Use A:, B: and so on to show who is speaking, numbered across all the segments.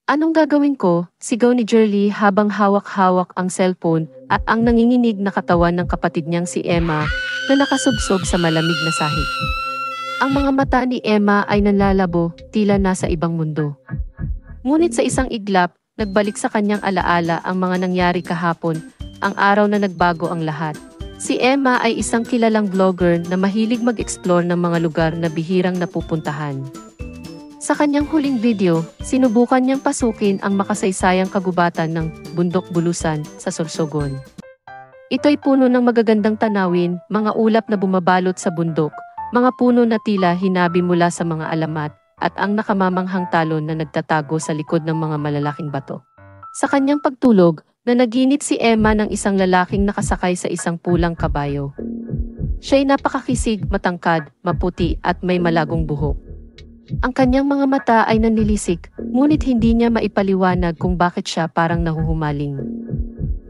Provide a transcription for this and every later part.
A: Anong gagawin ko? Sigaw ni Jerly habang hawak-hawak ang cellphone at ang nanginginig na katawan ng kapatid niyang si Emma na nakasubsob sa malamig na sahig. Ang mga mata ni Emma ay nanlalabo, tila nasa ibang mundo. Ngunit sa isang iglap, nagbalik sa kanyang alaala ang mga nangyari kahapon, ang araw na nagbago ang lahat. Si Emma ay isang kilalang vlogger na mahilig mag-explore ng mga lugar na bihirang napupuntahan. Sa kanyang huling video, sinubukan niyang pasukin ang makasaysayang kagubatan ng Bundok Bulusan sa Sorsogon. Ito'y puno ng magagandang tanawin, mga ulap na bumabalot sa bundok, mga puno na tila hinabi mula sa mga alamat, at ang nakamamanghang talon na nagtatago sa likod ng mga malalaking bato. Sa kanyang pagtulog, nanaginip si Emma ng isang lalaking nakasakay sa isang pulang kabayo. Siya'y napakakisig, matangkad, maputi at may malagong buhok. Ang kanyang mga mata ay nanlilisik, ngunit hindi niya maipaliwanag kung bakit siya parang nahuhumaling.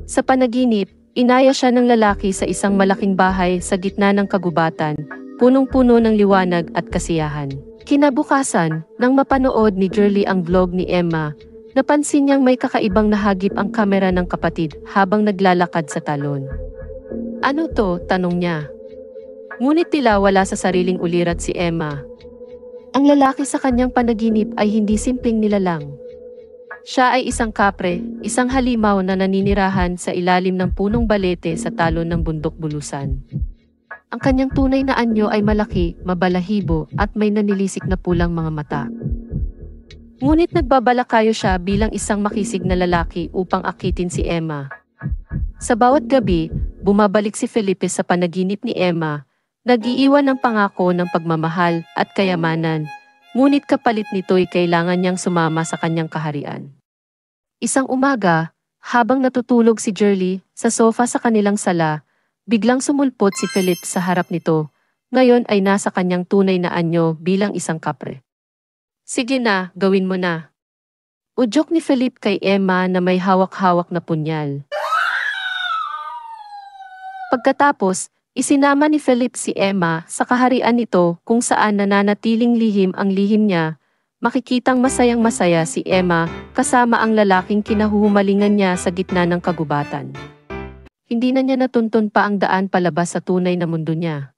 A: Sa panaginip, inaya siya ng lalaki sa isang malaking bahay sa gitna ng kagubatan, punong-puno ng liwanag at kasiyahan. Kinabukasan, nang mapanood ni Jerly ang vlog ni Emma, napansin niyang may kakaibang nahagip ang kamera ng kapatid habang naglalakad sa talon. "Ano to?" tanong niya. Ngunit tila wala sa sariling ulirat si Emma. Ang lalaki sa kanyang panaginip ay hindi simpleng nilalang. Siya ay isang kapre, isang halimaw na naninirahan sa ilalim ng punong balete sa talon ng Bundok Bulusan. Ang kanyang tunay na anyo ay malaki, mabalahibo at may nanilisik na pulang mga mata. Ngunit nagbabalakayo siya bilang isang makisig na lalaki upang akitin si Emma. Sa bawat gabi, bumabalik si Felipe sa panaginip ni Emma, nag-iiwan ng pangako ng pagmamahal at kayamanan, ngunit kapalit nito'y kailangan niyang sumama sa kanyang kaharian. Isang umaga, habang natutulog si Jerly sa sofa sa kanilang sala, biglang sumulpot si Philip sa harap nito, ngayon ay nasa kanyang tunay na anyo bilang isang kapre. "Sige na, gawin mo na." Udyok ni Philip kay Emma na may hawak-hawak na punyal. Pagkatapos, isinama ni Philip si Emma sa kaharian nito kung saan nananatiling lihim ang lihim niya. Makikitang masayang-masaya si Emma kasama ang lalaking kinahuhumalingan niya sa gitna ng kagubatan. Hindi na niya natuntun pa ang daan palabas sa tunay na mundo niya.